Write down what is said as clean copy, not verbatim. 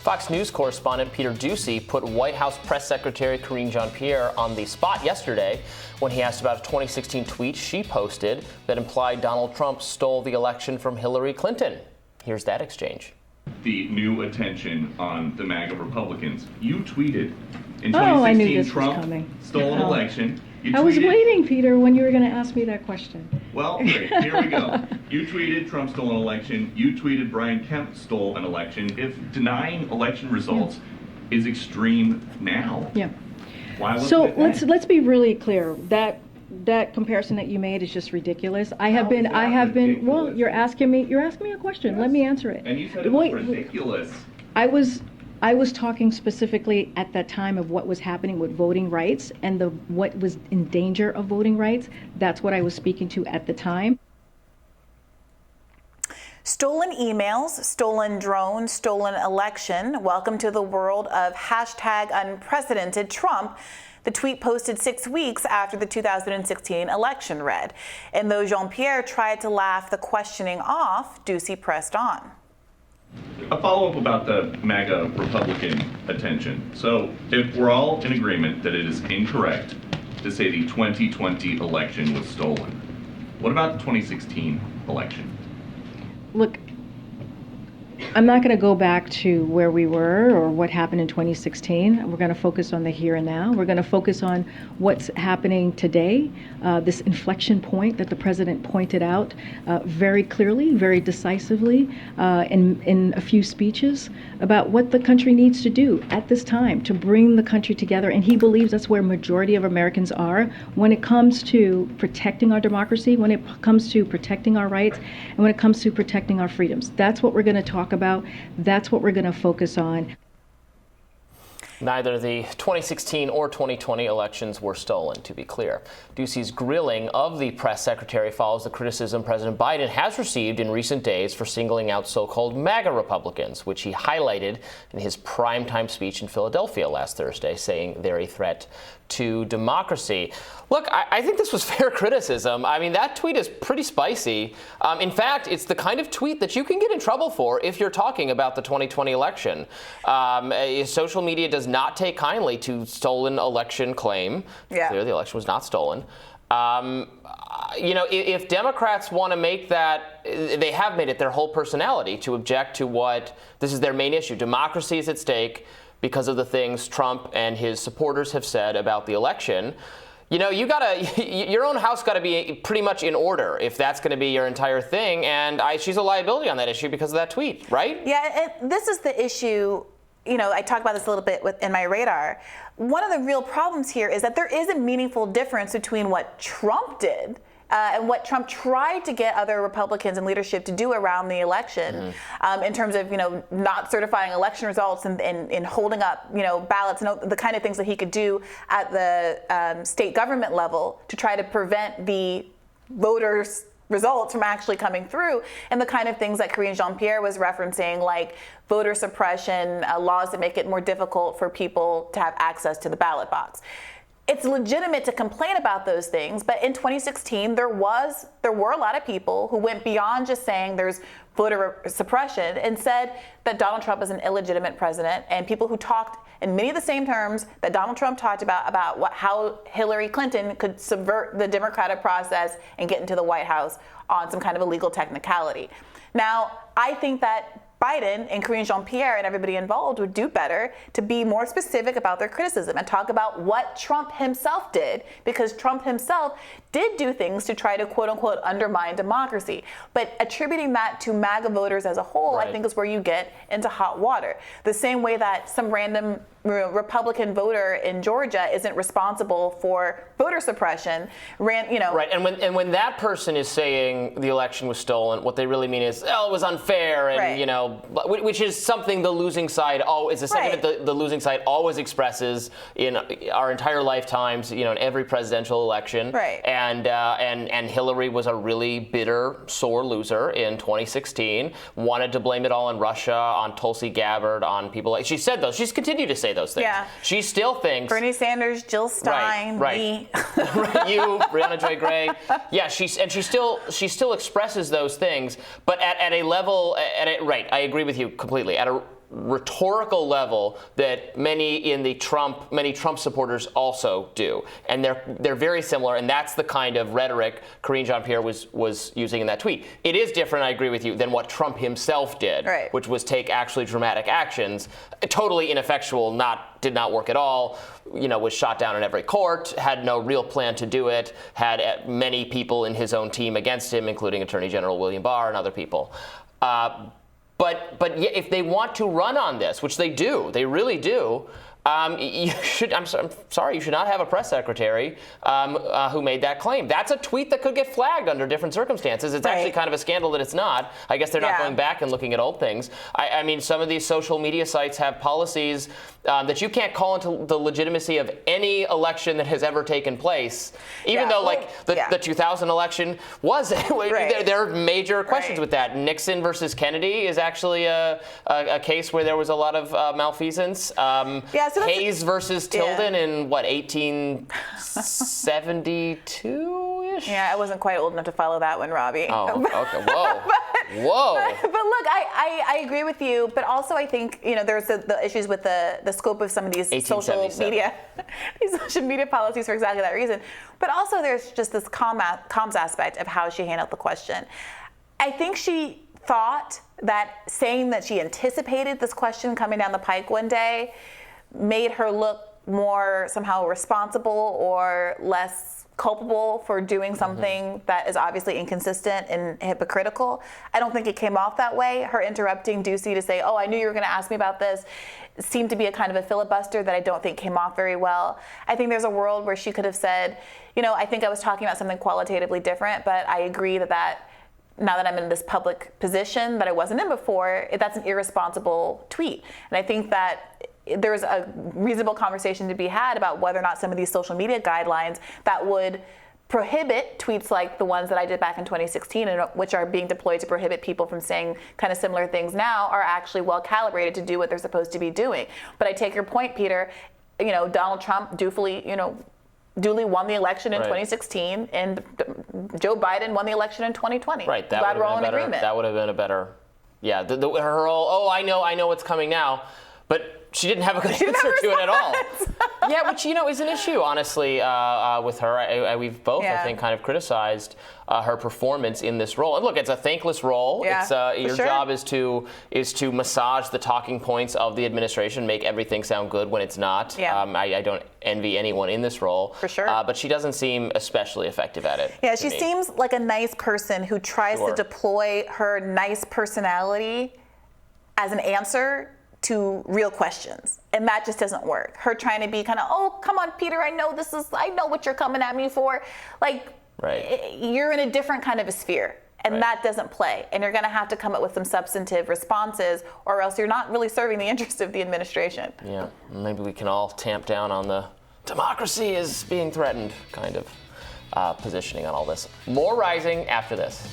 Fox News correspondent Peter Doocy put White House Press Secretary Karine Jean-Pierre on the spot yesterday when he asked about a 2016 tweet she posted that implied Donald Trump stole the election from Hillary Clinton. Here's that exchange. The new attention on the MAGA Republicans. You tweeted in 2016 I knew this was Trump coming. stole an election. You I was tweeted- waiting, Peter, when you were going to ask me that question. Well, great. Here we go. You tweeted Trump stole an election. You tweeted Brian Kemp stole an election. If denying election results is extreme now, Yeah. why wasn't So it then? let's be really clear. That comparison that you made is just ridiculous. I have How been is that well, ridiculous? you're asking me a question. Let me answer it. And you said it was ridiculous. I was talking specifically at that time of what was happening with voting rights and what was in danger of voting rights. That's what I was speaking to at the time. Stolen emails, stolen drones, stolen election. Welcome to the world of #unprecedented Trump. The tweet posted 6 weeks after the 2016 election read. And though Jean-Pierre tried to laugh the questioning off, Doocy pressed on. A follow-up about the MAGA Republican attention. So if we're all in agreement that it is incorrect to say the 2020 election was stolen, what about the 2016 election? Look, I'm not going to go back to where we were or what happened in 2016. We're going to focus on the here and now. We're going to focus on what's happening today, this inflection point that the president pointed out very clearly, very decisively in a few speeches about what the country needs to do at this time to bring the country together. And he believes that's where majority of Americans are when it comes to protecting our democracy, when it comes to protecting our rights, and when it comes to protecting our freedoms. That's what we're going to talk about. That's what we're going to focus on. Neither the 2016 or 2020 elections were stolen, to be clear. Doocy's grilling of the press secretary follows the criticism President Biden has received in recent days for singling out so-called MAGA Republicans, which he highlighted in his primetime speech in Philadelphia last Thursday, saying they're a threat to democracy. Look, I think this was fair criticism. I mean, that tweet is pretty spicy. In fact, it's the kind of tweet that you can get in trouble for if you're talking about the 2020 election. Social media does not take kindly to stolen election claim. Yeah. Clearly, the election was not stolen. If Democrats want to make that, they have made it their whole personality to object to what, this is their main issue. Democracy is at stake because of the things Trump and his supporters have said about the election. Your own house got to be pretty much in order if that's going to be your entire thing. And she's a liability on that issue because of that tweet, right? Yeah, this is the issue. I talked about this a little bit in my radar. One of the real problems here is that there is a meaningful difference between what Trump did and what Trump tried to get other Republicans in leadership to do around the election, in terms of not certifying election results and holding up ballots and the kind of things that he could do at the state government level to try to prevent the voters' results from actually coming through, and the kind of things that Karine Jean-Pierre was referencing, like voter suppression, laws that make it more difficult for people to have access to the ballot box. It's legitimate to complain about those things, but in 2016, there were a lot of people who went beyond just saying there's voter suppression and said that Donald Trump is an illegitimate president, and people who talked in many of the same terms that Donald Trump talked about how Hillary Clinton could subvert the democratic process and get into the White House on some kind of illegal technicality. Now, I think that Biden and Karine Jean-Pierre and everybody involved would do better to be more specific about their criticism and talk about what Trump himself did, because Trump himself did do things to try to quote unquote undermine democracy. But attributing that to MAGA voters as a whole, right, I think is where you get into hot water. The same way that some random Republican voter in Georgia isn't responsible for voter suppression, Right, and when that person is saying the election was stolen, what they really mean is, it was unfair, and right, which is something the losing side is a sentiment right, the losing side always expresses in our entire lifetimes, in every presidential election. Right. And Hillary was a really bitter, sore loser in 2016. Wanted to blame it all on Russia, on Tulsi Gabbard, on people she said those. She's continued to say those things. Yeah. She still thinks Bernie Sanders, Jill Stein, me. You, Brianna Joy Gray. Yeah, she still expresses those things, but at a level, I agree with you completely. At a rhetorical level that many Trump supporters also do, and they're very similar, and that's the kind of rhetoric Karine Jean-Pierre was using in that tweet. It is different, I agree with you, than what Trump himself did, right, which was take actually dramatic actions, totally ineffectual, did not work at all, was shot down in every court, had no real plan to do it, had many people in his own team against him, including Attorney General William Barr and other people. But if they want to run on this, which they do, they really do, you should. I'm sorry, you should not have a press secretary who made that claim. That's a tweet that could get flagged under different circumstances. It's actually kind of a scandal that it's not. I guess they're not going back and looking at old things. I mean, some of these social media sites have policies that you can't call into the legitimacy of any election that has ever taken place, even though the 2000 election was. There are major questions with that. Nixon versus Kennedy is actually a case where there was a lot of malfeasance. So Hayes versus Tilden in 1872-ish? Yeah, I wasn't quite old enough to follow that one, Robby. Oh, okay. Whoa. Whoa. But look, I agree with you, but also I think, there's the issues with the scope of some of these social media policies for exactly that reason. But also there's just this comms aspect of how she handled the question. I think she thought that saying that she anticipated this question coming down the pike one day made her look more somehow responsible or less culpable for doing something that is obviously inconsistent and hypocritical. I don't think it came off that way. Her interrupting Doocy to say, I knew you were going to ask me about this, seemed to be a kind of a filibuster that I don't think came off very well. I think there's a world where she could have said, I think I was talking about something qualitatively different, but I agree that now that I'm in this public position that I wasn't in before, that's an irresponsible tweet. And I think that there's a reasonable conversation to be had about whether or not some of these social media guidelines that would prohibit tweets like the ones that I did back in 2016, and which are being deployed to prohibit people from saying kind of similar things now, are actually well calibrated to do what they're supposed to be doing. But I take your point, Peter. Donald Trump duly won the election in 2016, and Joe Biden won the election in 2020. Right. Glad we're all in agreement. That would have been a better. Yeah. Her whole, I know what's coming now, but she didn't have a good answer to it at all. Yeah, which is an issue, honestly, with her. We've both, I think, kind of criticized her performance in this role. And look, it's a thankless role. Yeah, it's your job is to massage the talking points of the administration, make everything sound good when it's not. Yeah. I don't envy anyone in this role. For sure. But she doesn't seem especially effective at it. Yeah, she seems like a nice person who tries to deploy her nice personality as an answer to real questions, and that just doesn't work. Her trying to be kind of, come on, Peter, I know what you're coming at me for. You're in a different kind of a sphere, and that doesn't play. And you're going to have to come up with some substantive responses, or else you're not really serving the interest of the administration. Yeah, maybe we can all tamp down on the democracy is being threatened kind of positioning on all this. More Rising after this.